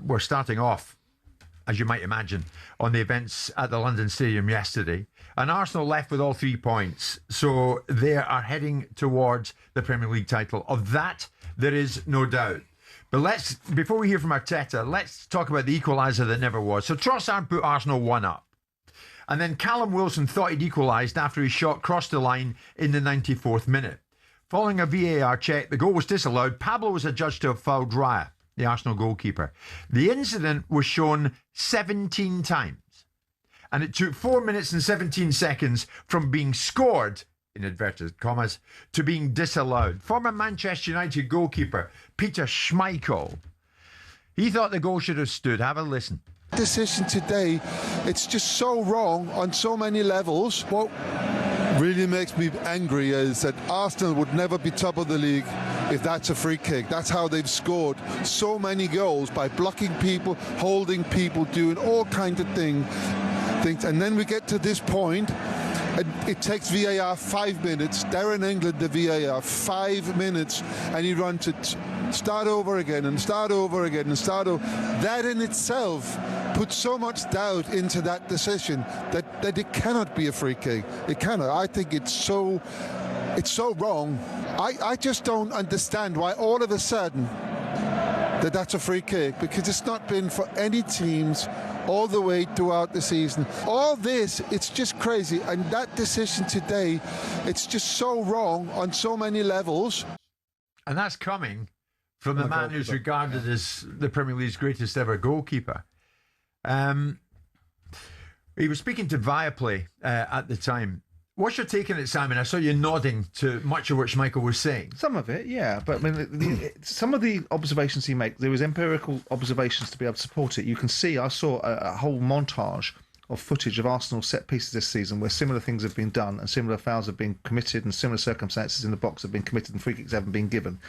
we're starting off, as you might imagine, on the events at the London Stadium yesterday. And Arsenal left with all 3 points. So they are heading towards the Premier League title. Of that, there is no doubt. But before we hear from Arteta, let's talk about the equaliser that never was. So Trossard put Arsenal 1 up. And then Callum Wilson thought he'd equalised after his shot crossed the line in the 94th minute. Following a VAR check, the goal was disallowed. Pablo was adjudged to have fouled Raya, the Arsenal goalkeeper. The incident was shown 17 times. And it took 4 minutes and 17 seconds from being scored, in inverted commas, to being disallowed. Former Manchester United goalkeeper Peter Schmeichel, he thought the goal should have stood. Have a listen. Decision today, it's just so wrong on so many levels. What really makes me angry is that Arsenal would never be top of the league if that's a free kick. That's how they've scored so many goals, by blocking people, holding people, doing all kinds of things. And then we get to this point, and it takes VAR 5 minutes. There in England, the VAR 5 minutes, and he runs it start over again and start over again and start over. That in itself puts so much doubt into that decision that it cannot be a free kick. It cannot. I think it's so wrong. I just don't understand why all of a sudden that's a free kick, because it's not been for any teams all the way throughout the season. All this, it's just crazy. And that decision today, it's just so wrong on so many levels. And that's coming from the man who's regarded as the Premier League's greatest ever goalkeeper. He was speaking to Viaplay at the time. What's your take on it, Simon? I saw you nodding to much of what Schmeichel was saying. Some of it, yeah. But I mean, some of the observations he makes, there was empirical observations to be able to support it. You can see, I saw a whole montage of footage of Arsenal set pieces this season where similar things have been done and similar fouls have been committed and similar circumstances in the box have been committed and free kicks haven't been given.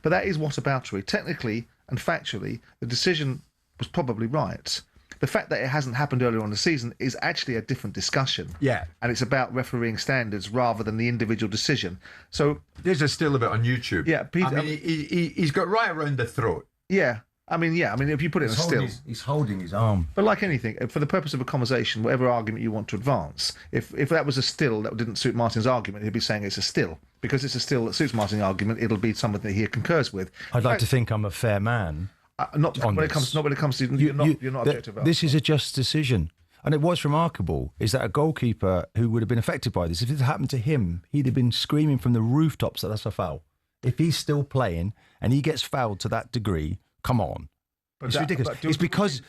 But that is whataboutery. Technically and factually, the decision was probably right. The fact that it hasn't happened earlier on in the season is actually a different discussion. Yeah. And it's about refereeing standards rather than the individual decision. So there's a still a bit on YouTube. Yeah, Peter, I mean, he's got right around the throat. Yeah. I mean, if you put it in a still... He's holding his arm. But like anything, for the purpose of a conversation, whatever argument you want to advance, if that was a still that didn't suit Martin's argument, he'd be saying it's a still. Because it's a still that suits Martin's argument, it'll be something that he concurs with. I'd like to think I'm a fair man. Not when it comes to you're not objective about this. Is a just decision. And it was remarkable is that a goalkeeper who would have been affected by this, if it happened to him, he'd have been screaming from the rooftops that that's a foul. If he's still playing and he gets fouled to that degree, come on. It's ridiculous. It's because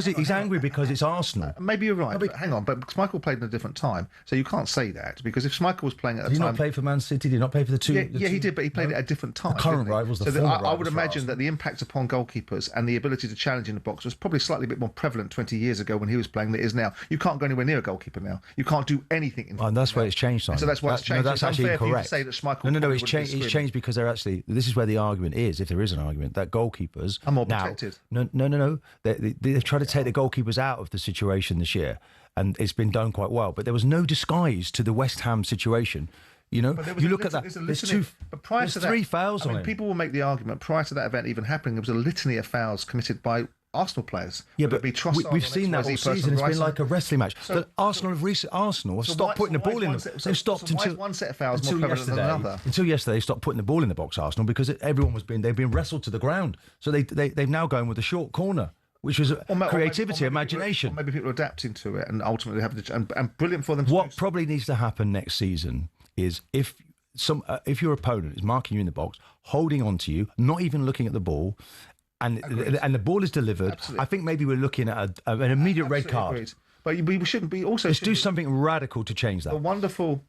he's angry because it's Arsenal. Maybe you're right. But hang on, but Schmeichel played in a different time, so you can't say that, because if Schmeichel was playing at a time... Did he not play for Man City? Did he not play for the two? Yeah, he did, but he played at a different time. The current rivals, the former rivals. I would imagine that the impact upon goalkeepers and the ability to challenge in the box was probably slightly a bit more prevalent 20 years ago when he was playing than it is now. You can't go anywhere near a goalkeeper now. You can't do anything. And that's where it's changed, Simon. So that's why it's changed. No, that's actually incorrect. Say that Schmeichel no, it's changed. It's changed because they're actually... This is where the argument is, if there is an argument, that goalkeepers... are more protected. No. They've tried to take the goalkeepers out of the situation this year, and it's been done quite well. But there was no disguise to the West Ham situation. You know, you look at that. There's three fouls on him. People will make the argument prior to that event even happening, there was a litany of fouls committed by Arsenal players. Yeah, but we've seen that all season. It's been like a wrestling match. So Arsenal have stopped putting the ball in. They've stopped until one set of fouls more prevalent than another. Until yesterday, they stopped putting the ball in the box. Arsenal, because they've been wrestled to the ground. So they've now gone with a short corner, which was creativity, imagination. Maybe people are adapting to it and ultimately have and brilliant for them. What probably needs to happen next season is if your opponent is marking you in the box, holding on to you, not even looking at the ball, and the ball is delivered. Absolutely. I think maybe we're looking at an immediate red card. Agreed. But we shouldn't be also. Let's do something radical to change that. The wonderful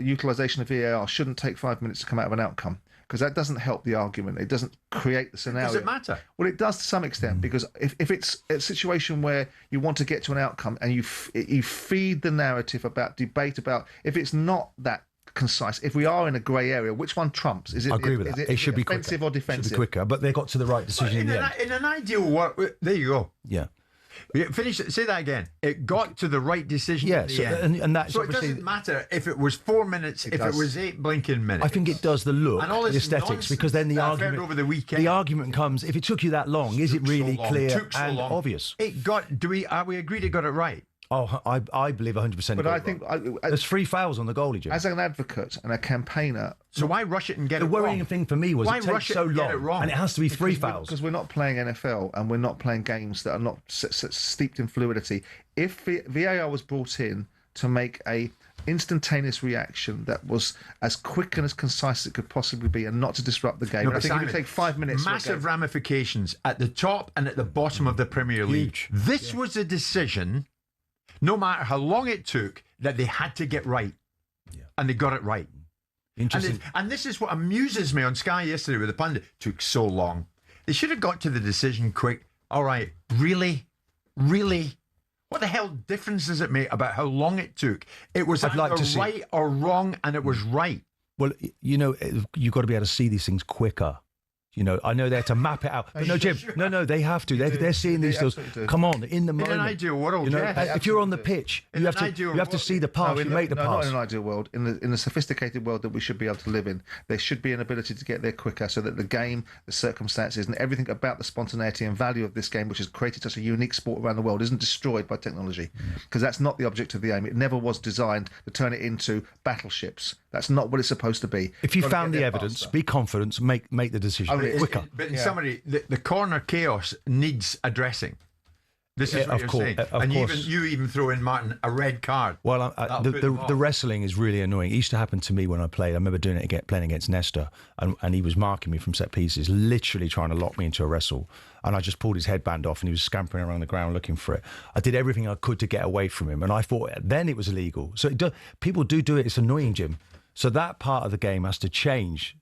utilisation of VAR shouldn't take 5 minutes to come out of an outcome, because that doesn't help the argument. It doesn't create the scenario. Does it matter? Well, it does to some extent, because if it's a situation where you want to get to an outcome and you feed the narrative about debate about, if it's not that concise, if we are in a grey area, which one trumps? Is it? I agree with that. It should be offensive quicker. or defensive? It should be quicker, but they got to the right decision in the end. In an ideal world, there you go. Yeah. Finish it. Say that again. It got to the right decision. Yeah, in the so, end. and that's So it obviously. doesn't matter if it was 4 minutes, if it was 8 blinking minutes. I think it does the look, And all the this aesthetics, nonsense because then the that I've heard argument over the weekend. The argument comes: if it took you that long, is it really clear and obvious? It got. Are we agreed it got it right? Oh, I believe 100%. But I think there's 3 fouls on the goalie, Jim. as an advocate and a campaigner, So why rush it and get The it wrong? worrying thing for me was Why it takes rush it so and get it long, wrong? and it has to be 3 fouls. because we're not playing NFL and we're not playing games that are not steeped in fluidity. If VAR was brought in to make a instantaneous reaction that was as quick and as concise as it could possibly be, and not to disrupt the game, No, I but think it would Simon, take 5 minutes. Massive ramifications at the top and at the bottom of the Premier League. Huge. This was a decision, no matter how long it took, that they had to get right. Yeah. And they got it right. Interesting. And this is what amuses me on Sky yesterday with the pundit. Took so long. They should have got to the decision quick. All right, really? Really? What the hell difference does it make about how long it took? It was I'd like either to see- right or wrong, and it was right. Well, you know, you've got to be able to see these things quicker. You know, I know they have to map it out. But no, Jim, no, they have to. They're seeing these deals. absolutely do. Come on, in the In moment. an ideal world, you know, yes. if you're on the pitch, In you have an to ideal you have to world- see the pass. You make the not pass. in an ideal world. In the sophisticated world that we should be able to live in, there should be an ability to get there quicker, so that the game, the circumstances, and everything about the spontaneity and value of this game, which has created such a unique sport around the world, isn't destroyed by technology. Because that's not the object of the aim. It never was designed to turn it into battleships. That's not what it's supposed to be. If you Gotta found get the there evidence, faster. be confident, make the decision Oh, it's- quicker. But in summary, the corner chaos needs addressing. This is Yeah, what of you're course, saying. of And course. you even throw in, Martin, a red card. Well, That'll the put them off. the wrestling is really annoying. It used to happen to me when I played. I remember doing it playing against Nesta, and he was marking me from set pieces, literally trying to lock me into a wrestle. And I just pulled his headband off, and he was scampering around the ground looking for it. I did everything I could to get away from him, and I thought then it was illegal. So people do it. It's annoying, Jim. So that part of the game has to change.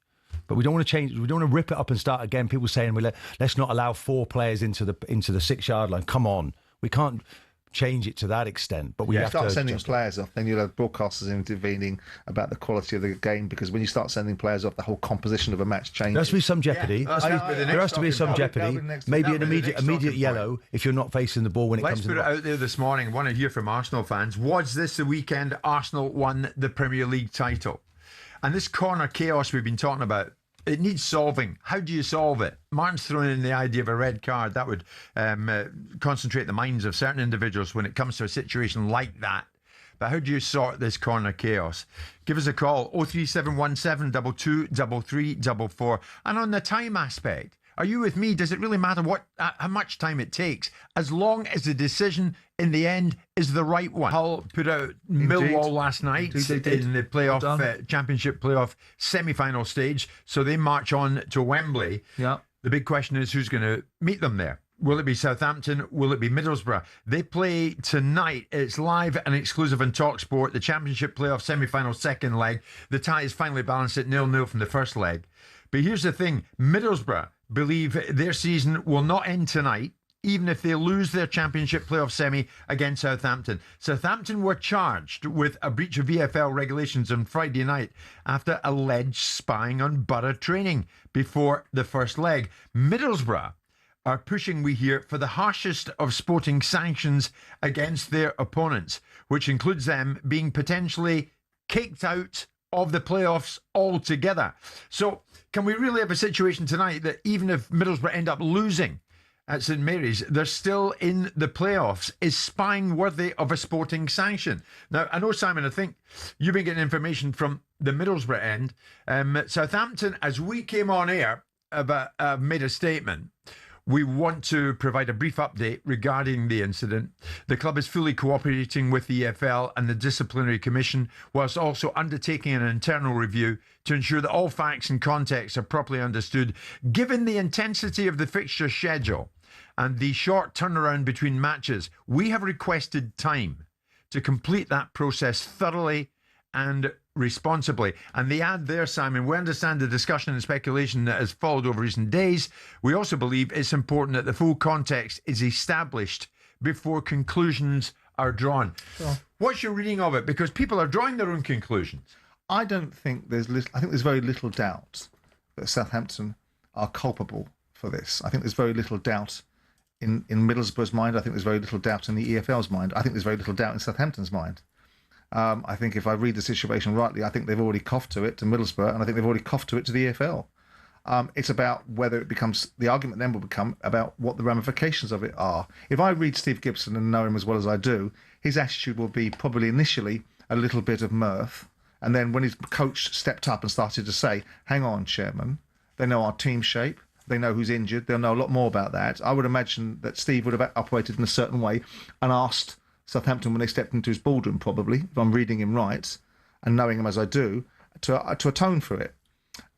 But we don't want to change. We don't want to rip it up and start again. People saying let's not allow 4 players into the 6-yard line. Come on, we can't change it to that extent. But we have Start to sending adjust it. players off, then you'll have broadcasters intervening about the quality of the game, because when you start sending players off, the whole composition of a match changes. There has to be some jeopardy. Yeah, there has to be some that'll be the jeopardy. next- Maybe that'll an be the next immediate talking yellow if you're not facing the ball when it Let's comes in put the it box. out there this morning. I want to hear from Arsenal fans. Was this the weekend Arsenal won the Premier League title? And this corner chaos we've been talking about, it needs solving. How do you solve it? Martin's thrown in the idea of a red card. That would concentrate the minds of certain individuals when it comes to a situation like that. But how do you sort this corner chaos? Give us a call, 03717 223344. And on the time aspect, are you with me? Does it really matter how much time it takes, as long as the decision in the end is the right one? Hull put out Millwall last night Indeed, they did. in the Well playoff done. championship playoff semi-final stage, so they march on to Wembley. Yeah. The big question is who's going to meet them there. Will it be Southampton? Will it be Middlesbrough? They play tonight. It's live and exclusive on talkSPORT. The Championship playoff semi-final second leg. The tie is finally balanced at 0-0 from the first leg. But here's the thing. Middlesbrough believe their season will not end tonight, even if they lose their Championship playoff semi against Southampton. Southampton were charged with a breach of VFL regulations on Friday night after alleged spying on Borough training before the first leg. Middlesbrough are pushing, we hear, for the harshest of sporting sanctions against their opponents, which includes them being potentially kicked out of the playoffs altogether. So can we really have a situation tonight that even if Middlesbrough end up losing at St Mary's, they're still in the playoffs? Is spying worthy of a sporting sanction? Now, I know, Simon, I think you've been getting information from the Middlesbrough end. Southampton, as we came on air, made a statement. We want to provide a brief update regarding the incident. The club is fully cooperating with the EFL and the Disciplinary Commission, whilst also undertaking an internal review to ensure that all facts and context are properly understood. Given the intensity of the fixture schedule and the short turnaround between matches, we have requested time to complete that process thoroughly and responsibly. And they add there, Simon, we understand the discussion and speculation that has followed over recent days. We also believe it's important that the full context is established before conclusions are drawn. Sure. What's your reading of it? Because people are drawing their own conclusions. I don't think I think there's very little doubt that Southampton are culpable for this. I think there's very little doubt in Middlesbrough's mind. I think there's very little doubt in the EFL's mind. I think there's very little doubt in Southampton's mind. I think if I read the situation rightly, I think they've already coughed to it to Middlesbrough, and I think they've already coughed to it to the EFL. It's about whether it becomes, the argument then will become about what the ramifications of it are. If I read Steve Gibson and know him as well as I do, his attitude will be probably initially a little bit of mirth. And then when his coach stepped up and started to say, hang on, chairman, they know our team shape, they know who's injured, they'll know a lot more about that. I would imagine that Steve would have operated in a certain way and asked Southampton when they stepped into his boardroom, probably, if I'm reading him right and knowing him as I do, to atone for it.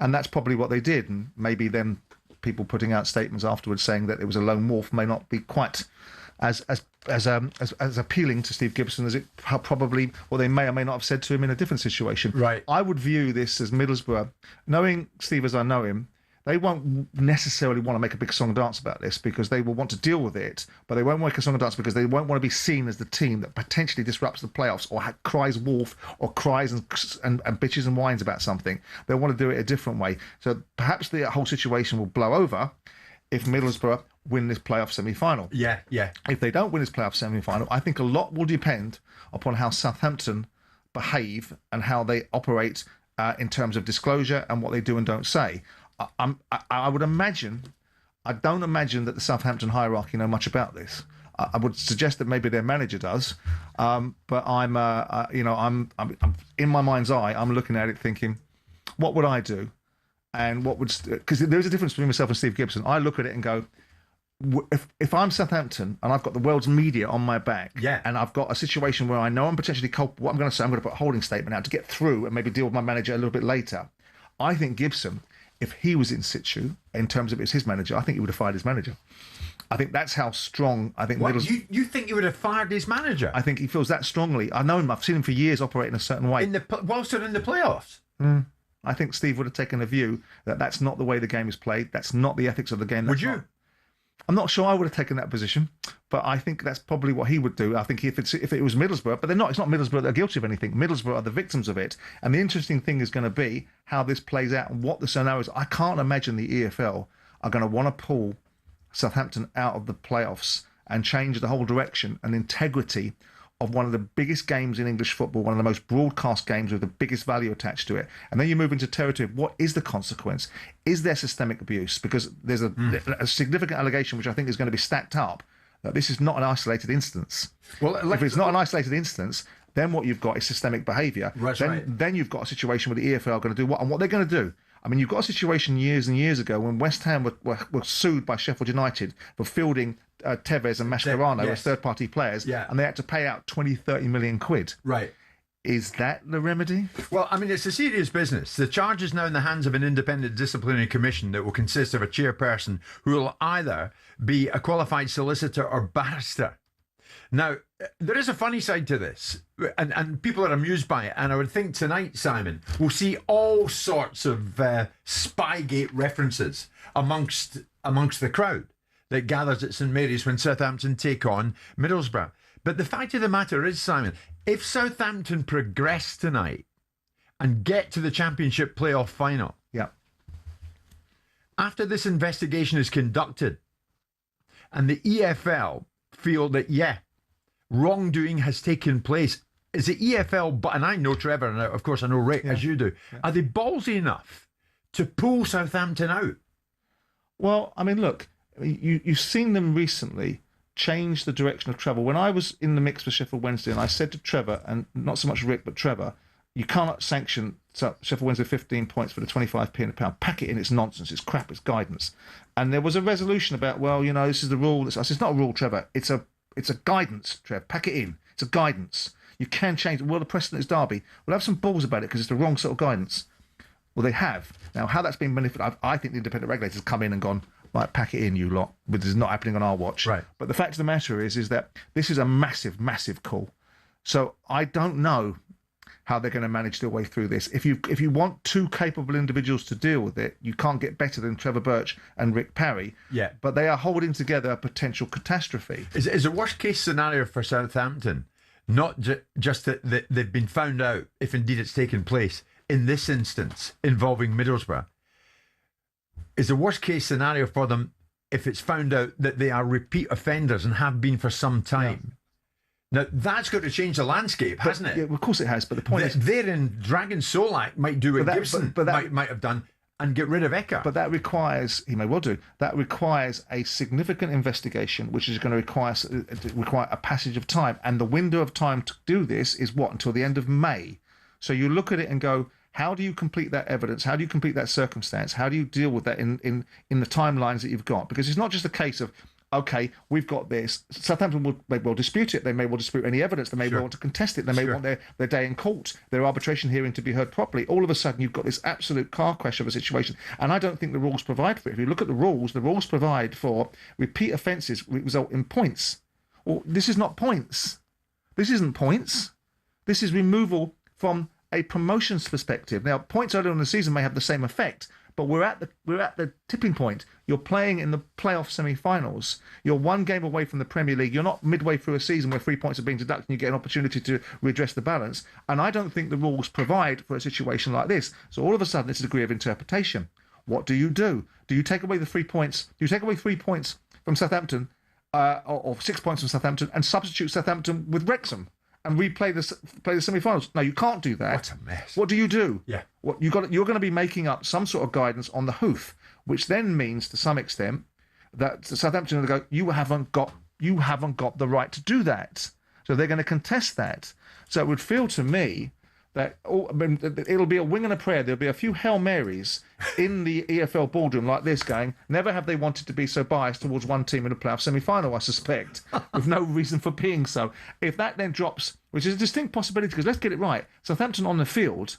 And that's probably what they did. And maybe then people putting out statements afterwards saying that it was a lone wolf may not be quite as appealing to Steve Gibson as it probably, or they may or may not have said to him in a different situation. Right. I would view this as Middlesbrough, knowing Steve as I know him, they won't necessarily want to make a big song and dance about this because they will want to deal with it, but they won't make a song and dance because they won't want to be seen as the team that potentially disrupts the playoffs or cries wolf or cries and bitches and whines about something. They want to do it a different way. So perhaps the whole situation will blow over if Middlesbrough win this playoff semi-final. Yeah. If they don't win this playoff semi-final, I think a lot will depend upon how Southampton behave and how they operate in terms of disclosure and what they do and don't say. I would imagine, I don't imagine that the Southampton hierarchy know much about this. I would suggest that maybe their manager does, but I'm in my mind's eye, I'm looking at it thinking, what would I do? And what would, because there is a difference between myself and Steve Gibson. I look at it and go, if I'm Southampton and I've got the world's media on my back, and I've got a situation where I know I'm potentially culpable, what I'm going to say, I'm going to put a holding statement out to get through and maybe deal with my manager a little bit later. I think Gibson, if he was in situ, in terms of it's his manager, I think he would have fired his manager. I think that's how strong I think. You think he would have fired his manager? I think he feels that strongly. I know him. I've seen him for years operate in a certain way. Whilst they're in the playoffs. I think Steve would have taken a view that that's not the way the game is played. That's not the ethics of the game. Would you? I'm not sure I would have taken that position, but I think that's probably what he would do. I think if it was Middlesbrough, but they're not. It's not Middlesbrough that are guilty of anything. Middlesbrough are the victims of it. And the interesting thing is going to be how this plays out and what the scenarios. I can't imagine the EFL are going to want to pull Southampton out of the playoffs and change the whole direction and integrity of one of the biggest games in English football, one of the most broadcast games with the biggest value attached to it. And then you move into territory of what is the consequence? Is there systemic abuse? Because there's a significant allegation, which I think is going to be stacked up, that this is not an isolated instance. Well, if it's not an isolated instance, then what you've got is systemic behaviour. Then you've got a situation where the EFL are going to do what? And what they're going to do. I mean, you've got a situation years and years ago when West Ham were sued by Sheffield United for fielding Tevez and Mascherano as third-party players, and they had to pay out 20-30 million quid. Right. Is that the remedy? Well, I mean, it's a serious business. The charge is now in the hands of an independent disciplinary commission that will consist of a chairperson who will either be a qualified solicitor or barrister. Now, there is a funny side to this, and people are amused by it. And I would think tonight, Simon, we'll see all sorts of Spygate references amongst the crowd that gathers at St Mary's when Southampton take on Middlesbrough. But the fact of the matter is, Simon, if Southampton progress tonight and get to the Championship playoff final, after this investigation is conducted and the EFL feel that, wrongdoing has taken place, is the EFL, and I know Trevor, and of course I know Rick, as you do, are they ballsy enough to pull Southampton out? Well, I mean, look, you've seen them recently change the direction of travel. When I was in the mix for Sheffield Wednesday, and I said to Trevor, and not so much Rick, but Trevor, you cannot sanction Sheffield Wednesday 15 points for the 25p in a pound. Pack it in, it's nonsense, it's crap, it's guidance. And there was a resolution about, well, you know, this is the rule. I said, it's not a rule, Trevor. It's a guidance, Trev. Pack it in. It's a guidance. You can change it. Well, the precedent is Derby. We'll have some balls about it because it's the wrong sort of guidance. Well, they have. Now, how that's been benefited, I think the independent regulators have come in and gone, right, pack it in, you lot. But this is not happening on our watch. Right. But the fact of the matter is that this is a massive, massive call. So I don't know how they're going to manage their way through this. If you want two capable individuals to deal with it, you can't get better than Trevor Birch and Rick Parry. Yeah. But they are holding together a potential catastrophe. Is a worst case scenario for Southampton not just that they've been found out, if indeed it's taken place, in this instance involving Middlesbrough? Is the worst case scenario for them if it's found out that they are repeat offenders and have been for some time. Now, that's got to change the landscape, hasn't it? Yeah, of course it has, but the point is... Therein, Dragon Solak might do what Gibson might have done and get rid of Eka. But that requires, he may well do, that requires a significant investigation, which is going to require a passage of time. And the window of time to do this is what? Until the end of May. So you look at it and go, how do you complete that evidence? How do you complete that circumstance? How do you deal with that in the timelines that you've got? Because it's not just a case of, okay, we've got this. Southampton may well dispute it. They may well dispute any evidence. They may well want to contest it. They may want their day in court, their arbitration hearing to be heard properly. All of a sudden, you've got this absolute car crash of a situation. And I don't think the rules provide for it. If you look at the rules provide for repeat offences result in points. Well, this is not points. This isn't points. This is removal from a promotions perspective. Now, points earlier in the season may have the same effect, but we're at the tipping point. You're playing in the playoff semi-finals. You're one game away from the Premier League. You're not midway through a season where 3 points are being deducted and you get an opportunity to redress the balance. And I don't think the rules provide for a situation like this. So all of a sudden, it's a degree of interpretation. What do? Do you take away the 3 points? Do you take away 3 points from Southampton, or 6 points from Southampton, and substitute Southampton with Wrexham and play the semi-finals? No, you can't do that. What a mess. What do you do? Yeah. You're going to be making up some sort of guidance on the hoof, which then means to some extent that Southampton are going to go, you haven't got the right to do that. So they're going to contest that. So it would feel to me that it'll be a wing and a prayer. There'll be a few Hail Marys in the EFL boardroom like this going, never have they wanted to be so biased towards one team in a playoff semi-final, I suspect, with no reason for being so. If that then drops, which is a distinct possibility, because let's get it right, Southampton on the field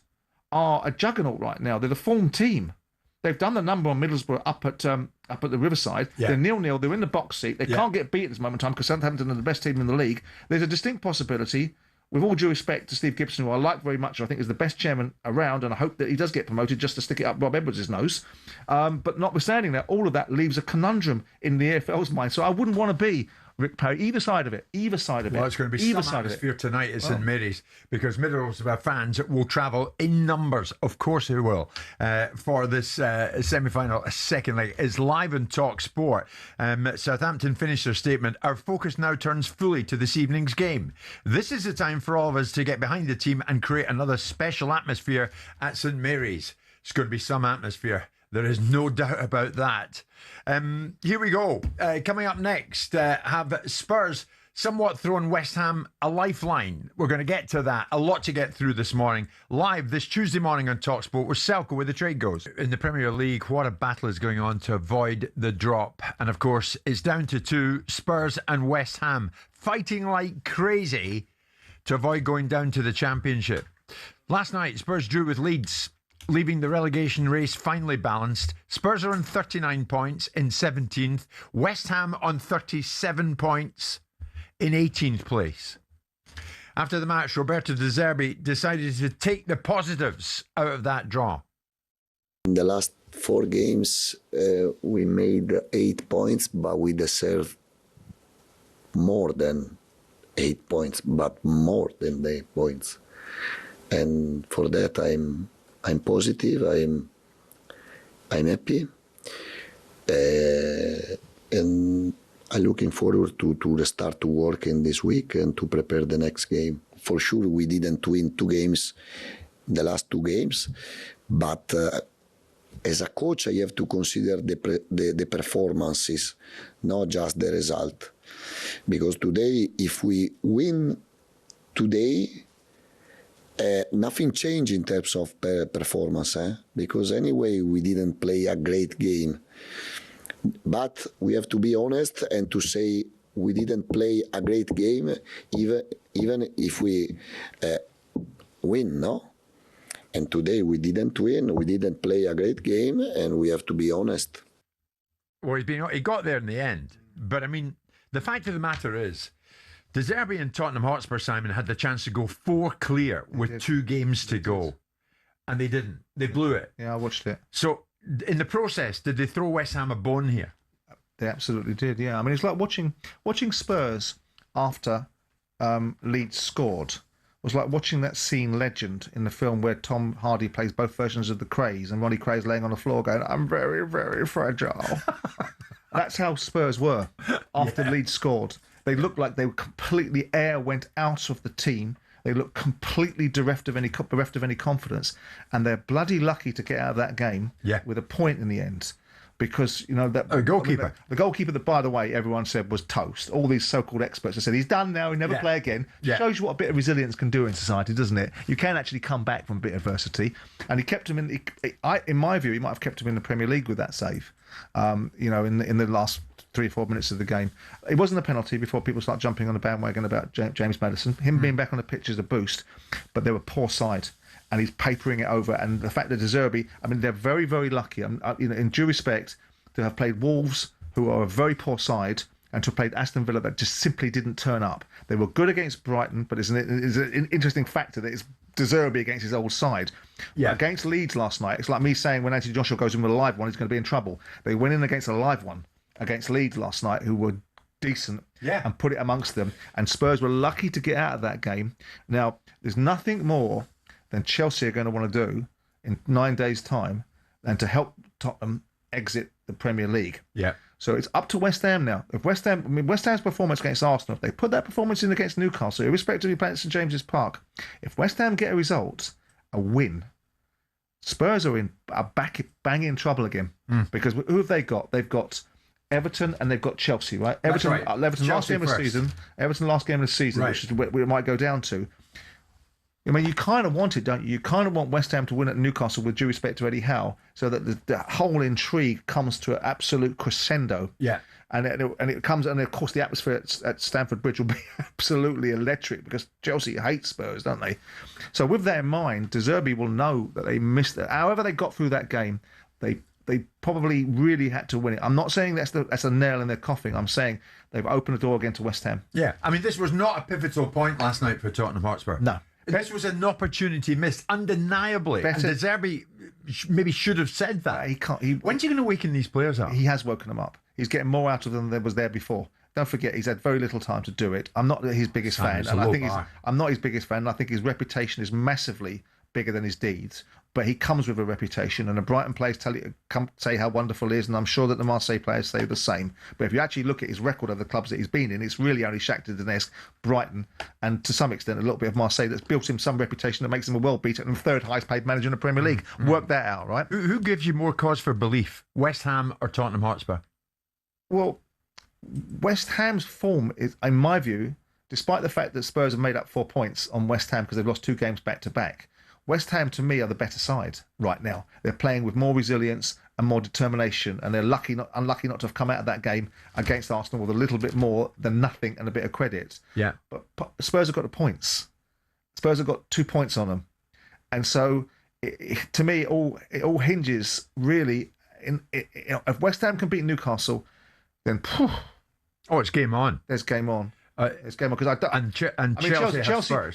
are a juggernaut right now. They're the form team. They've done the number on Middlesbrough up at the Riverside. Yeah. They're 0-0. They're in the box seat. They can't get beat at this moment in time because Southampton are the best team in the league. There's a distinct possibility, with all due respect to Steve Gibson, who I like very much, I think is the best chairman around, and I hope that he does get promoted just to stick it up Rob Edwards' nose. But notwithstanding that, all of that leaves a conundrum in the EFL's mind. So I wouldn't want to be Rick Parry, either side of it. Well, it's going to be some atmosphere tonight at St Mary's, because Middlesbrough fans will travel in numbers. Of course they will, for this semi-final second leg. It's live on talkSPORT. Southampton finished their statement. Our focus now turns fully to this evening's game. This is the time for all of us to get behind the team and create another special atmosphere at St Mary's. It's going to be some atmosphere. There is no doubt about that. Here we go. Coming up next, have Spurs somewhat thrown West Ham a lifeline. We're going to get to that. A lot to get through this morning. Live this Tuesday morning on talkSPORT with Selco, where the trade goes. In the Premier League, what a battle is going on to avoid the drop. And of course, it's down to two, Spurs and West Ham, fighting like crazy to avoid going down to the Championship. Last night, Spurs drew with Leeds, leaving the relegation race finally balanced. Spurs are on 39 points in 17th. West Ham on 37 points in 18th place. After the match, Roberto De Zerbi decided to take the positives out of that draw. In the last 4 games, we made 8 points, but we deserve more than 8 points, but more than 8 points. And for that, I'm positive. I'm happy, and I'm looking forward to start to work in this week and to prepare the next game. For sure, we didn't win 2 games, the last 2 games, but as a coach, I have to consider the performances, not just the result. Because today, if we win today, nothing changed in terms of performance, because anyway we didn't play a great game. But we have to be honest and to say we didn't play a great game, even if we win, no? And today we didn't win, we didn't play a great game, and we have to be honest. Well, he got there in the end. But I mean, the fact of the matter is, De Zerbi and Tottenham Hotspur, Simon, had the chance to go 4 clear with 2 games to go. And they didn't. They blew it. Yeah, I watched it. So, in the process, did they throw West Ham a bone here? They absolutely did, yeah. I mean, it's like watching Spurs after Leeds scored. It was like watching that scene, Legend, in the film where Tom Hardy plays both versions of the Krays, and Ronnie Kray's laying on the floor going, I'm very, very fragile. That's how Spurs were after Leeds scored. They looked like they were completely air went out of the team. They looked completely bereft of any confidence, and they're bloody lucky to get out of that game with a point in the end. Because, you know, that goalkeeper. The goalkeeper that, by the way, everyone said was toast. All these so-called experts have said he's done now, he'll never play again. Shows you what a bit of resilience can do in society, doesn't it? You can actually come back from a bit of adversity. And he kept him in my view, he might have kept him in the Premier League with that save. You know, in the last 3 or 4 minutes of the game. It wasn't a penalty before people start jumping on the bandwagon about James Maddison. Him being back on the pitch is a boost, but they were poor side. And he's papering it over. And the fact that De Zerbi, I mean, they're very, very lucky. You know, in due respect, to have played Wolves, who are a very poor side, and to have played Aston Villa that just simply didn't turn up. They were good against Brighton, but it's an interesting factor that it's De Zerbi against his old side. Yeah. Against Leeds last night, it's like me saying when Anthony Joshua goes in with a live one, he's going to be in trouble. They went in against a live one against Leeds last night, who were decent, and put it amongst them. And Spurs were lucky to get out of that game. Now, there's nothing more than Chelsea are going to want to do in 9 days' time than to help Tottenham exit the Premier League. Yeah. So it's up to West Ham now. If West Ham's performance against Arsenal, if they put that performance in against Newcastle, irrespective of playing at St James's Park, if West Ham get a result, a win, Spurs are bang in trouble again. Because who have they got? They've got Everton and they've got Chelsea, right? Everton, right. Everton last game of the season. Everton last game of the season, which is where it might go down to. I mean, you kind of want it, don't you? You kind of want West Ham to win at Newcastle, with due respect to Eddie Howe, so that the whole intrigue comes to an absolute crescendo. Yeah. And it comes, and of course the atmosphere at Stamford Bridge will be absolutely electric, because Chelsea hate Spurs, don't they? So with that in mind, De Zerbi will know that they missed it. However they got through that game, they probably really had to win it. I'm not saying that's a nail in their coffin. I'm saying they've opened the door again to West Ham. Yeah. I mean, this was not a pivotal point last night for Tottenham Hotspur. No. This was an opportunity missed, undeniably. And De Zerbi maybe should have said that. He can't. When's he going to waken these players up? He has woken them up. He's getting more out of them than was there before. Don't forget, he's had very little time to do it. I'm not his biggest fan, and I think I'm not his biggest fan. And I think his reputation is massively bigger than his deeds. But he comes with a reputation, and the Brighton players say how wonderful he is, and I'm sure that the Marseille players say the same. But if you actually look at his record of the clubs that he's been in, it's really only Shakhtar Donetsk, Brighton, and to some extent a little bit of Marseille that's built him some reputation that makes him a world beater and third highest paid manager in the Premier League. Work that out, right? Who gives you more cause for belief, West Ham or Tottenham Hotspur? Well, West Ham's form is, in my view, despite the fact that Spurs have made up 4 points on West Ham because they've lost 2 games back to back, West Ham, to me, are the better side right now. They're playing with more resilience and more determination, and they're unlucky not to have come out of that game against Arsenal with a little bit more than nothing and a bit of credit. Yeah. But Spurs have got the points. Spurs have got 2 points on them, and so to me, it all hinges really. If West Ham can beat Newcastle, then it's game on. There's game on. It's game on, because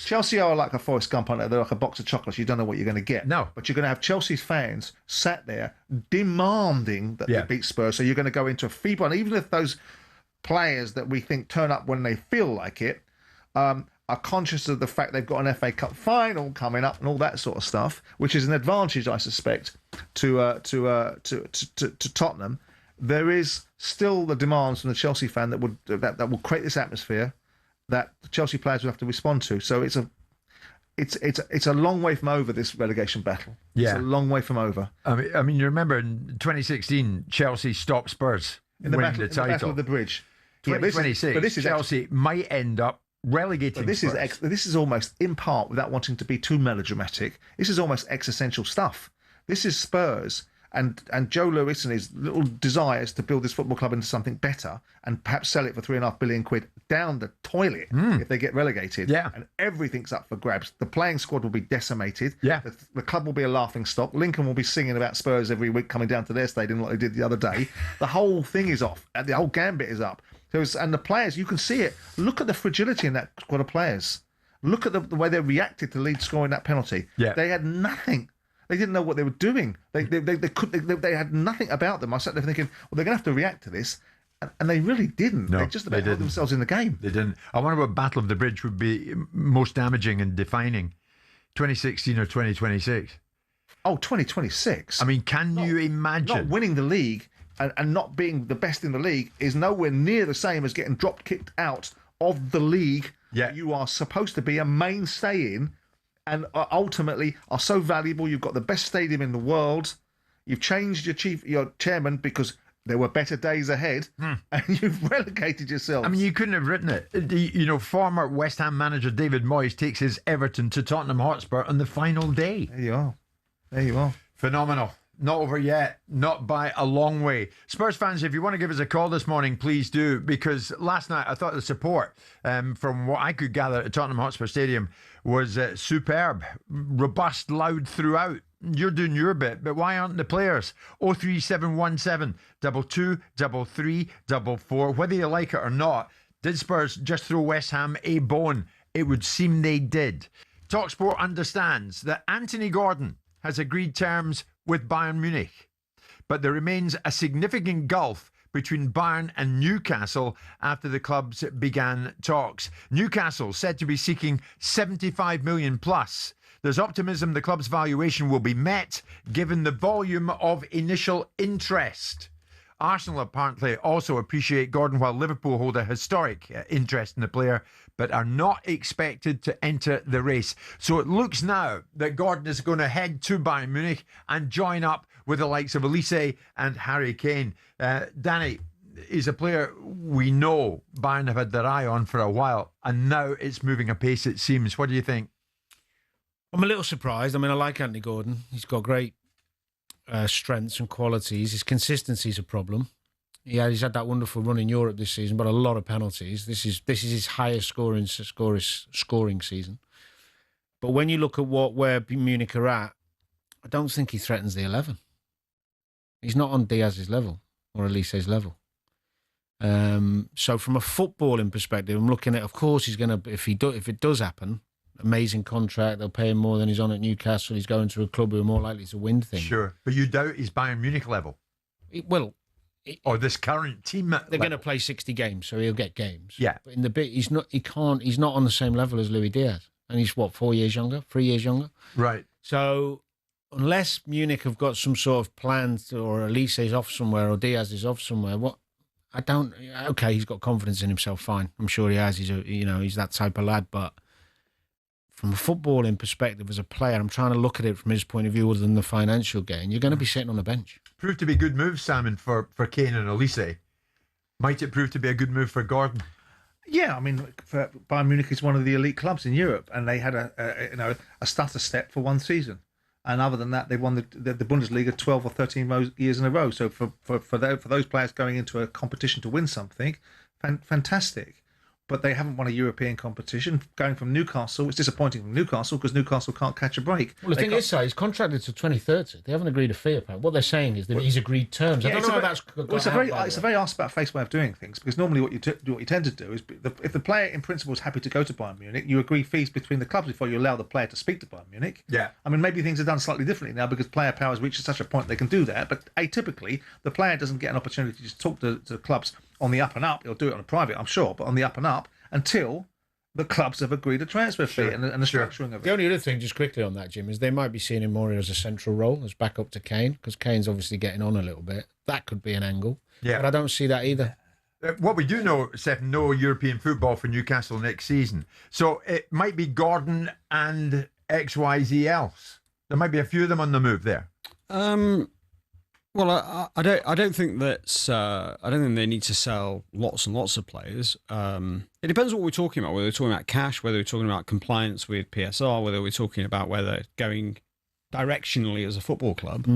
Chelsea are like a Forrest Gump, aren't they? They're like a box of chocolates. You don't know what you're going to get. No, but you're going to have Chelsea's fans sat there demanding that they beat Spurs. So you're going to go into a fever, and even if those players that we think turn up when they feel like it are conscious of the fact they've got an FA Cup final coming up and all that sort of stuff, which is an advantage, I suspect, to Tottenham. There is still the demands from the Chelsea fan that will create this atmosphere that the Chelsea players will have to respond to. So it's a long way from over, this relegation battle. Yeah. It's a long way from over. I mean, you remember in 2016, Chelsea stopped Spurs winning the title. Battle of the Bridge. 2026, but Chelsea might end up relegating Spurs. This is almost, in part, without wanting to be too melodramatic, this is almost existential stuff. This is Spurs and Joe Lewis and his little desires to build this football club into something better and perhaps sell it for £3.5 billion down the toilet if they get relegated. Yeah. And everything's up for grabs. The playing squad will be decimated. Yeah. The club will be a laughing stock. Lincoln will be singing about Spurs every week coming down to their stadium like they did the other day. The whole thing is off. The whole gambit is up. And the players, you can see it. Look at the fragility in that squad of players. Look at the way they reacted to Leeds scoring that penalty. Yeah. They had nothing. They didn't know what they were doing. They had nothing about them. I sat there thinking, well, they're going to have to react to this. And they really didn't. No, they just about held themselves in the game. They didn't. I wonder what Battle of the Bridge would be most damaging and defining, 2016 or 2026. Oh, 2026. I mean, can you imagine? Not winning the league, and not being the best in the league is nowhere near the same as getting kicked out of the league you are supposed to be a mainstay in, and ultimately are so valuable. You've got the best stadium in the world. You've changed your chairman because there were better days ahead, and you've relegated yourself. I mean, you couldn't have written it. Former West Ham manager David Moyes takes his Everton to Tottenham Hotspur on the final day. There you are. Phenomenal. Not over yet, not by a long way. Spurs fans, if you want to give us a call this morning, please do, because last night I thought the support, from what I could gather at Tottenham Hotspur Stadium, was superb, robust, loud throughout. You're doing your bit, but why aren't the players? 03717 22 33 44. Whether you like it or not, did Spurs just throw West Ham a bone? It would seem they did. talkSPORT understands that Anthony Gordon has agreed terms with Bayern Munich, but there remains a significant gulf between Bayern and Newcastle after the clubs began talks. Newcastle said to be seeking 75 million plus. There's optimism the club's valuation will be met given the volume of initial interest. Arsenal apparently also appreciate Gordon, while Liverpool hold a historic interest in the player, but are not expected to enter the race. So it looks now that Gordon is going to head to Bayern Munich and join up with the likes of Elise and Harry Kane. Danny is a player we know Bayern have had their eye on for a while, and now it's moving apace, it seems. What do you think? I'm a little surprised. I mean, I like Anthony Gordon. He's got great strengths and qualities. His consistency is a problem. He's had that wonderful run in Europe this season, but a lot of penalties. This is his highest scoring season. But when you look at where Munich are at, I don't think he threatens the 11. He's not on Diaz's level or Elise's level. So from a footballing perspective, I'm looking at, of course, he's going to, if it does happen, amazing contract, they'll pay him more than he's on at Newcastle. He's going to a club who are more likely to win things. Sure, but you doubt his Bayern Munich level? Or this current team they're going to play 60 games, so he'll get games. Yeah. But in the bit, he's not on the same level as Luis Diaz. And he's 3 years younger? Right. So unless Munich have got some sort of plan or Elise is off somewhere or Diaz is off somewhere, he's got confidence in himself, fine. I'm sure he has. He's that type of lad, but from a footballing perspective as a player, I'm trying to look at it from his point of view other than the financial gain. You're going to be sitting on the bench. Proved to be good moves, Simon, for Kane and Elise. Might it prove to be a good move for Gordon? Yeah, I mean, Bayern Munich is one of the elite clubs in Europe, and they had a stutter step for one season. And other than that, they won the Bundesliga 12 or 13 years in a row. So for those players going into a competition to win something, fantastic. But they haven't won a European competition. Going from Newcastle, it's disappointing from Newcastle because Newcastle can't catch a break. Well, the thing is, he's contracted to 2030. They haven't agreed a fee, apparently. What they're saying is that he's agreed terms. I don't know how that's... It's a very arse-about-face way of doing things, because normally what you tend to do is, if the player in principle is happy to go to Bayern Munich, you agree fees between the clubs before you allow the player to speak to Bayern Munich. Yeah. I mean, maybe things are done slightly differently now because player power has reached such a point they can do that, but atypically, the player doesn't get an opportunity to just talk to the clubs on the up and up. He'll do it on a private, I'm sure, but on the up and up, until the clubs have agreed a transfer fee and the structuring of it. The only other thing, just quickly on that, Jim, is they might be seeing him more as a central role, as backup to Kane, because Kane's obviously getting on a little bit. That could be an angle. Yeah. But I don't see that either. What we do know, Seth, no European football for Newcastle next season. So it might be Gordon and XYZ else. There might be a few of them on the move there. Well, I don't think that's. I don't think they need to sell lots and lots of players. It depends what we're talking about. Whether we're talking about cash, whether we're talking about compliance with PSR, whether we're talking about whether going directionally as a football club.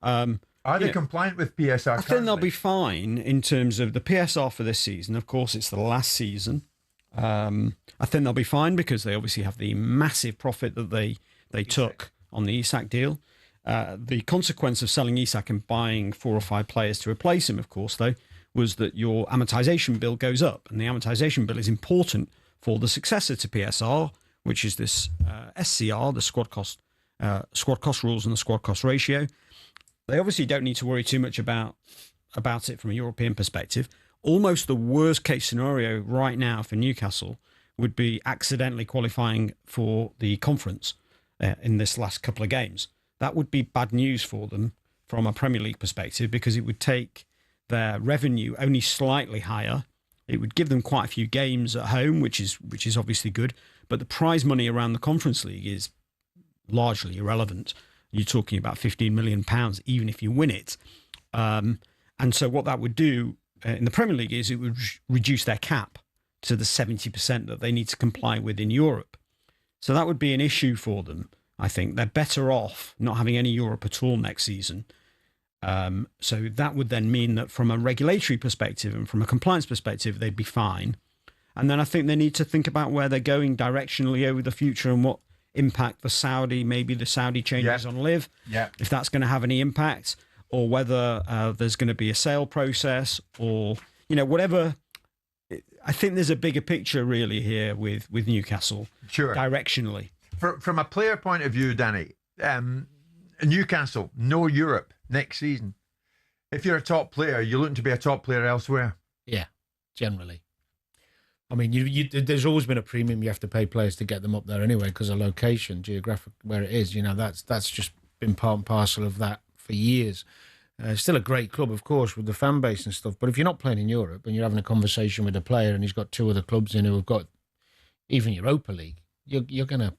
Are they compliant with PSR? I think they'll be fine in terms of the PSR for this season. Of course, it's the last season. I think they'll be fine because they obviously have the massive profit that they took on the Isak deal. The consequence of selling Isak and buying 4 or 5 players to replace him, of course, though, was that your amortization bill goes up. And the amortization bill is important for the successor to PSR, which is this SCR, the squad cost rules and the squad cost ratio. They obviously don't need to worry too much about it from a European perspective. Almost the worst case scenario right now for Newcastle would be accidentally qualifying for the conference in this last couple of games. That would be bad news for them from a Premier League perspective because it would take their revenue only slightly higher. It would give them quite a few games at home, which is obviously good. But the prize money around the Conference League is largely irrelevant. You're talking about £15 million, even if you win it. And so what that would do in the Premier League is it would reduce their cap to the 70% that they need to comply with in Europe. So that would be an issue for them, I think. They're better off not having any Europe at all next season. So that would then mean that from a regulatory perspective and from a compliance perspective, they'd be fine. And then I think they need to think about where they're going directionally over the future and what impact the Saudi changes on Live, if that's going to have any impact, or whether there's going to be a sale process or, whatever. I think there's a bigger picture really here with Newcastle, directionally. From a player point of view, Danny, Newcastle, no Europe next season. If you're a top player, you're looking to be a top player elsewhere. Yeah, generally. I mean, there's always been a premium you have to pay players to get them up there anyway because of location, geographic, where it is. That's just been part and parcel of that for years. Still a great club, of course, with the fan base and stuff. But if you're not playing in Europe and you're having a conversation with a player and he's got two other clubs in who have got even Europa League, you're going to...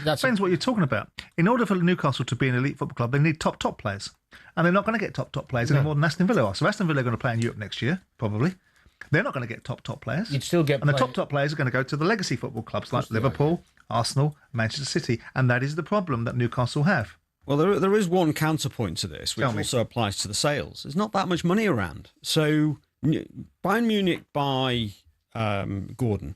Depends what you're talking about. In order for Newcastle to be an elite football club, they need top players. And they're not going to get top players any more than Aston Villa are. So Aston Villa are going to play in Europe next year, probably. They're not going to get top players. You'd still get... And the top players are going to go to the legacy football clubs like Liverpool, Arsenal, Manchester City. And that is the problem that Newcastle have. Well, there is one counterpoint to this, which also applies to the sales. There's not that much money around. So Bayern Munich buy Gordon.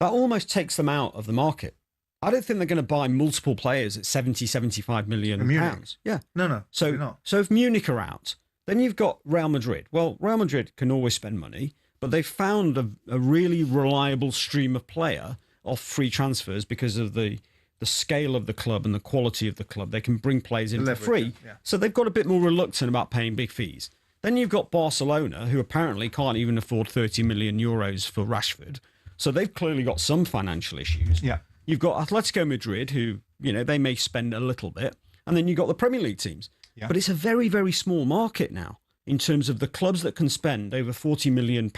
That almost takes them out of the market. I don't think they're going to buy multiple players at 75 million pounds. Yeah. No. So if Munich are out, then you've got Real Madrid. Well, Real Madrid can always spend money, but they've found a really reliable stream of player off free transfers because of the scale of the club and the quality of the club. They can bring players in for free. Yeah. So they've got a bit more reluctant about paying big fees. Then you've got Barcelona, who apparently can't even afford 30 million euros for Rashford. So they've clearly got some financial issues. Yeah. You've got Atletico Madrid, who, they may spend a little bit. And then you've got the Premier League teams. Yeah. But it's a very, very small market now in terms of the clubs that can spend over £40 million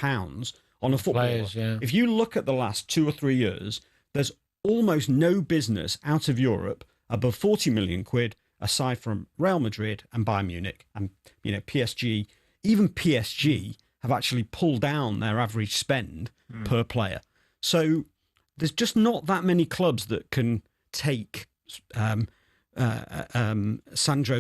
on a footballer. Players, yeah. If you look at the last 2 or 3 years, there's almost no business out of Europe above 40 million quid, aside from Real Madrid and Bayern Munich. And, PSG, even PSG have actually pulled down their average spend per player. So there's just not that many clubs that can take Sandro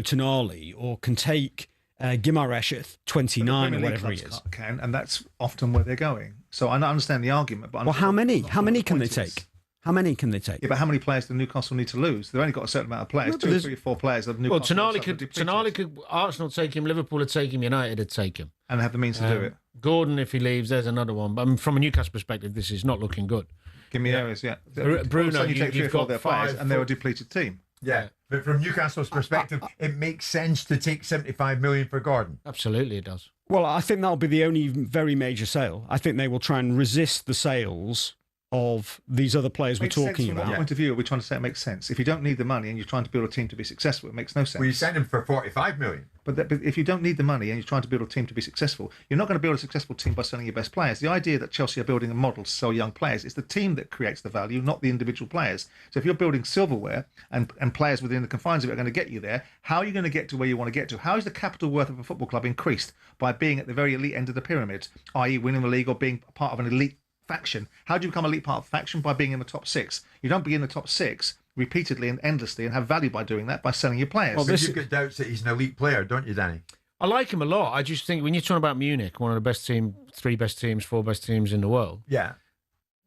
Tonali or can take Guimaraes at 29 or whatever he is. Can, and that's often where they're going. So I understand the argument. But how many? How many can they take? How many can they take? Yeah, but how many players do Newcastle need to lose? They've only got a certain amount of players, 2, 3, 4 players. Of Newcastle. Well, Tonali could, Arsenal take him, Liverpool would take him, United would take him. And have the means to do it. Gordon, if he leaves, there's another one. But from a Newcastle perspective, this is not looking good. Give me areas, yeah. Bruno, you take 3 or 4 of their players and they're a depleted team. Yeah, but from Newcastle's perspective, it makes sense to take 75 million for Gordon. Absolutely, it does. Well, I think that'll be the only very major sale. I think they will try and resist the sales of these other players we're talking about. From what point of view are we trying to say it makes sense? If you don't need the money and you're trying to build a team to be successful, it makes no sense. Well, you send him for 45 million. But if you don't need the money and you're trying to build a team to be successful, you're not going to build a successful team by selling your best players. The idea that Chelsea are building a model to sell young players is the team that creates the value, not the individual players. So if you're building silverware and players within the confines of it are going to get you there, how are you going to get to where you want to get to? How is the capital worth of a football club increased? By being at the very elite end of the pyramid, i.e. winning the league or being part of an elite faction. How do you become a elite part of faction? By being in the top 6. You don't be in the top 6 repeatedly and endlessly and have value by doing that, by selling your players. Well, you've got doubts that he's an elite player, don't you, Danny? I like him a lot. I just think when you're talking about Munich, one of the best teams, 3 best teams, 4 best teams in the world. Yeah.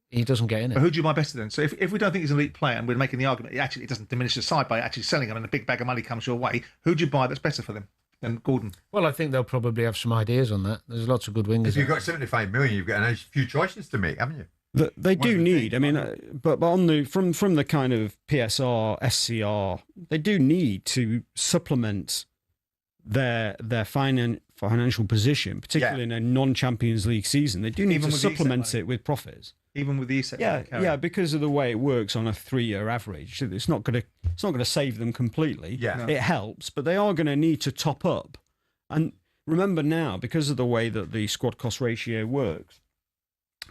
He doesn't get in it. But who do you buy better than? So if we don't think he's an elite player and we're making the argument, it doesn't diminish the side by actually selling him and a big bag of money comes your way, who do you buy that's better for them than Gordon? Well, I think they'll probably have some ideas on that. There's lots of good wingers. If you've got 75 million, you've got a nice few choices to make, haven't you? They do need. I mean, but on the from the kind of PSR, SCR, they do need to supplement their financial position, particularly in a non-Champions League season. They do need to supplement it with profits. Even with the ESET. Yeah, because of the way it works on a 3-year average, it's not going to save them completely. Yeah, it helps, but they are going to need to top up. And remember now, because of the way that the squad cost ratio works,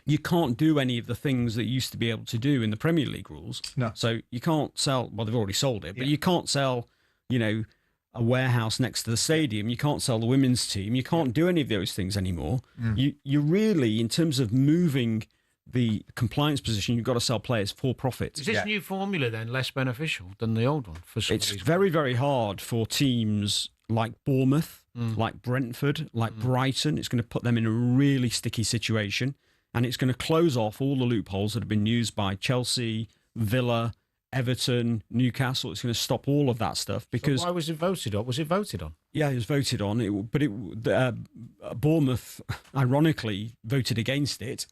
you can't do any of the things that you used to be able to do in the Premier League rules. No. So you can't sell, well, they've already sold it, but you can't sell, a warehouse next to the stadium. You can't sell the women's team. You can't do any of those things anymore. You really, in terms of moving the compliance position, you've got to sell players for profit. Is this new formula then less beneficial than the old one? It's very, very hard for teams like Bournemouth, like Brentford, like Brighton. It's going to put them in a really sticky situation, and it's going to close off all the loopholes that have been used by Chelsea, Villa, Everton, Newcastle. It's going to stop all of that stuff because... So why was it voted on? Was it voted on? Yeah, it was voted on. Bournemouth, ironically, voted against it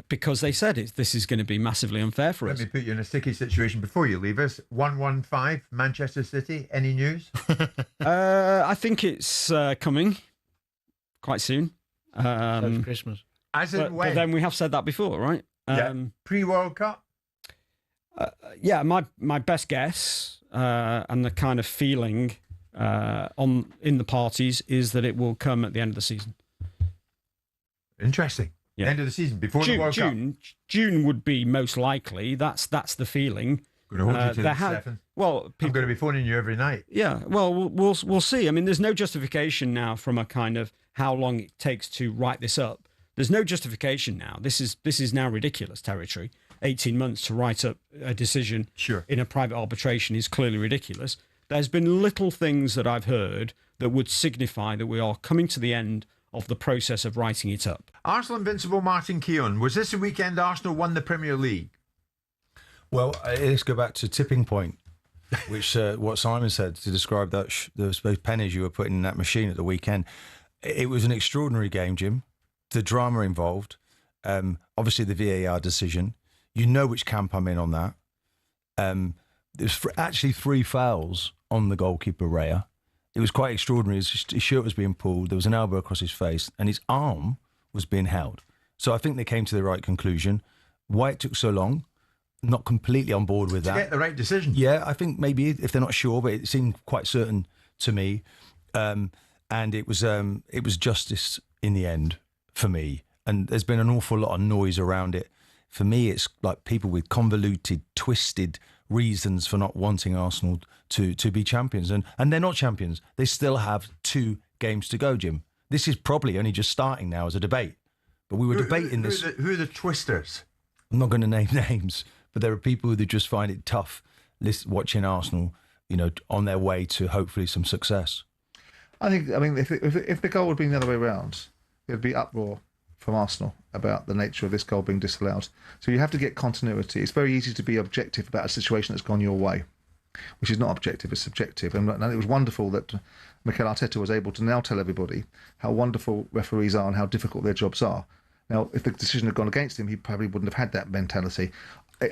because they said this is going to be massively unfair for us. Let me put you in a sticky situation before you leave us. 115, Manchester City. Any news? I think it's coming quite soon. So Christmas. As in when? But then we have said that before, right? Pre-World Cup? Yeah, my best guess and the kind of feeling in the parties is that it will come at the end of the season. Interesting. Yeah. End of the season, before the World Cup. June would be most likely. That's the feeling. I'm going to hold you to the 7th. Well, I'm going to be phoning you every night. Yeah, well, we'll see. I mean, there's no justification now from a kind of how long it takes to write this up. There's no justification now. This is now ridiculous territory. 18 months to write up a decision in a private arbitration is clearly ridiculous. There's been little things that I've heard that would signify that we are coming to the end of the process of writing it up. Arsenal invincible Martin Keown. Was this the weekend Arsenal won the Premier League? Well, let's go back to tipping point, which what Simon said to describe those pennies you were putting in that machine at the weekend. It was an extraordinary game, Jim. The drama involved, obviously the VAR decision. You know which camp I'm in on that. There's actually 3 fouls on the goalkeeper, Raya. It was quite extraordinary. His shirt was being pulled. There was an elbow across his face, and his arm was being held. So I think they came to the right conclusion. Why it took so long, not completely on board with that. To get the right decision. Yeah, I think maybe if they're not sure, but it seemed quite certain to me. And it was justice in the end for me. And there's been an awful lot of noise around it. For me, it's like people with convoluted, twisted reasons for not wanting Arsenal to be champions. And they're not champions. They still have 2 games to go, Jim. This is probably only just starting now as a debate. But we were debating this. Who are the twisters? I'm not going to name names, but there are people who just find it tough watching Arsenal, on their way to hopefully some success. I mean, if the goal had been the other way around, it would be uproar from Arsenal about the nature of this goal being disallowed. So you have to get continuity. It's very easy to be objective about a situation that's gone your way, which is not objective, it's subjective. And it was wonderful that Mikel Arteta was able to now tell everybody how wonderful referees are and how difficult their jobs are. Now, if the decision had gone against him, he probably wouldn't have had that mentality.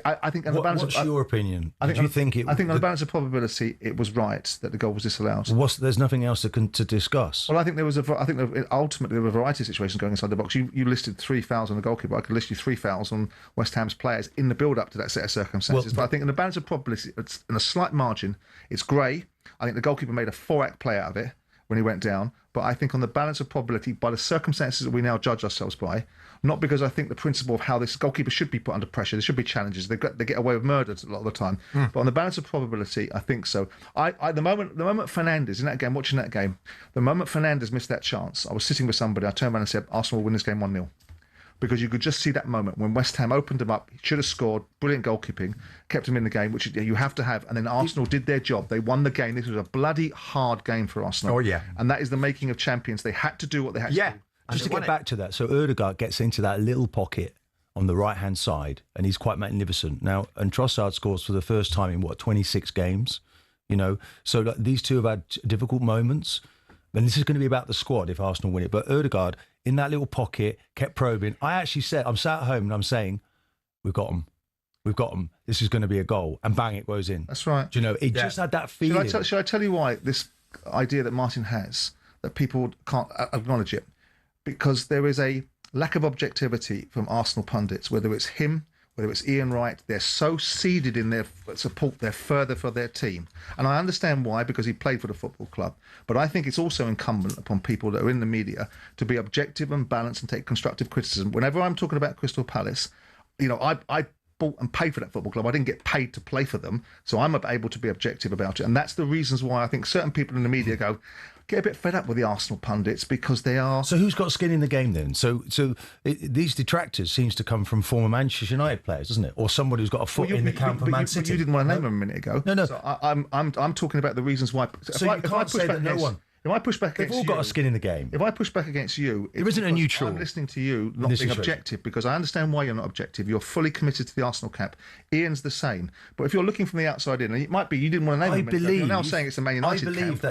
I think on the balance what's your opinion? I think on the balance of probability, it was right that the goal was disallowed. There's nothing else to discuss. Well, I think ultimately there were a variety of situations going inside the box. You listed 3 fouls on the goalkeeper. I could list you 3 fouls on West Ham's players in the build-up to that set of circumstances. But I think in the balance of probability, it's in a slight margin. It's grey. I think the goalkeeper made a 4-act play out of it when he went down. But I think on the balance of probability, by the circumstances that we now judge ourselves by, not because I think the principle of how this goalkeeper should be put under pressure, there should be challenges. They get away with murder a lot of the time. But on the balance of probability, I think so. The moment Fernandes in that game, watching that game, the moment Fernandes missed that chance, I was sitting with somebody. I turned around and said, Arsenal will win this game 1-0. Because you could just see that moment when West Ham opened him up, he should have scored, brilliant goalkeeping, kept him in the game, which you have to have, and then Arsenal did their job. They won the game. This was a bloody hard game for Arsenal. Oh, yeah. And that is the making of champions. They had to do what they had to do. Just to get back to that, so Ødegaard gets into that little pocket on the right-hand side, and he's quite magnificent. Now, and Trossard scores for the first time in, 26 games? So these two have had difficult moments, and this is going to be about the squad if Arsenal win it. But Ødegaard, in that little pocket, kept probing. I actually said, I'm sat at home and I'm saying, we've got them. We've got them. This is going to be a goal. And bang, it goes in. That's right. Do you know, it just had that feeling. Shall I tell you why this idea that Martin has, that people can't acknowledge it? Because there is a lack of objectivity from Arsenal pundits, whether it's him, whether it's Ian Wright, they're so seeded in their support, they're further for their team. And I understand why, because he played for the football club. But I think it's also incumbent upon people that are in the media to be objective and balanced and take constructive criticism. Whenever I'm talking about Crystal Palace, I bought and paid for that football club. I didn't get paid to play for them, so I'm able to be objective about it. And that's the reasons why I think certain people in the media get a bit fed up with the Arsenal pundits, because they are... So who's got skin in the game then? These detractors seems to come from former Manchester United players, doesn't it? Or somebody who's got a foot in the camp of Man City. You didn't want to name them a minute ago. No. So I'm talking about the reasons why... So you can't say that no one... If I push back They've against all got a skin in the game. If I push back against you, there isn't a neutral. I'm listening to you not being objective, because I understand why you're not objective. You're fully committed to the Arsenal camp. Ian's the same. But if you're looking from the outside in, and it might be you didn't want to name him. You're now saying it's the Man United camp.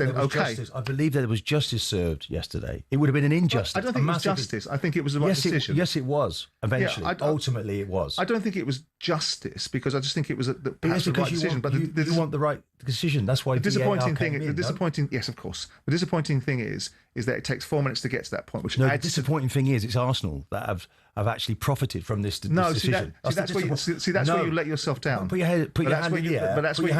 I believe that there was justice served yesterday. It would have been an injustice. I don't think it was justice. I think it was the right decision. Yes, it was. Eventually, ultimately, it was. I don't think it was justice, because I just think it was the right decision. But you want the right decision. That's why the disappointing thing. Yes, of course. The disappointing thing is that it takes 4 minutes to get to that point. The disappointing thing is it's Arsenal that have actually profited from this decision. That's where you let yourself down. Put your hand in the air. That's where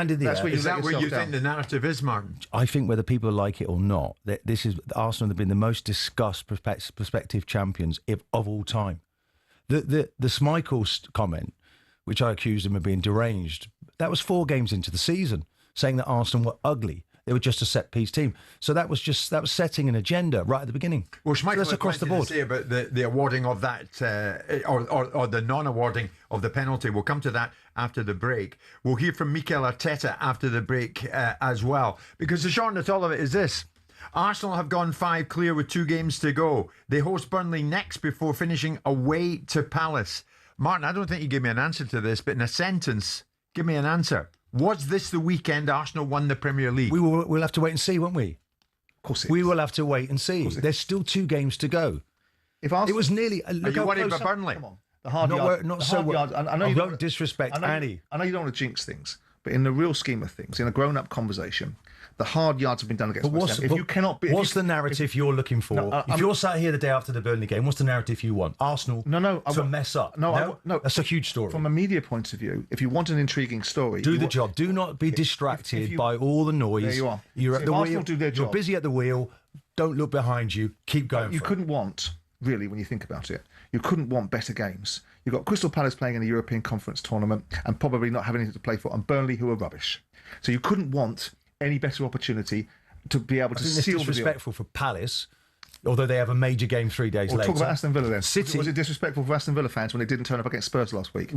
you think the narrative is, Martin? I think whether people like it or not, that this is Arsenal have been the most discussed prospective champions of all time. The Schmeichel comment, which I accused him of being deranged, that was 4 games into the season, saying that Arsenal were ugly. They were just a set-piece team. So that was setting an agenda right at the beginning. Well, Schmeichel that's across the board. To say about the awarding of that, or the non-awarding of the penalty. We'll come to that after the break. We'll hear from Mikel Arteta after the break as well. Because the short and the tall of it is this. Arsenal have gone 5 clear with 2 games to go. They host Burnley next before finishing away to Palace. Martin, I don't think you gave me an answer to this, but in a sentence, give me an answer. Was this the weekend Arsenal won the Premier League? We'll have to wait and see, won't we? Of course we will have to wait and see. There's still 2 games to go. If Arsenal, it was nearly... Are you worried about Burnley? Come on. The hard yard. I know you don't disrespect Annie. I know you don't want to jinx things, but in the real scheme of things, in a grown-up conversation, the hard yards have been done against West Ham. What's the narrative you're looking for? If you're sat here the day after the Burnley game, what's the narrative you want? Arsenal to mess up? No, that's a huge story. From a media point of view, if you want an intriguing story... Do the job. Do not be distracted by all the noise. There you are. You're at the wheel. Do their job. You're busy at the wheel. Don't look behind you. Keep going. You couldn't want, really, when you think about it, you couldn't want better games. You've got Crystal Palace playing in a European Conference tournament and probably not having anything to play for, and Burnley, who are rubbish. So you couldn't want any better opportunity to be able to seal the deal. It's disrespectful for Palace, although they have a major game 3 days later. Talk about Aston Villa then. City. Was it disrespectful for Aston Villa fans when they didn't turn up against Spurs last week?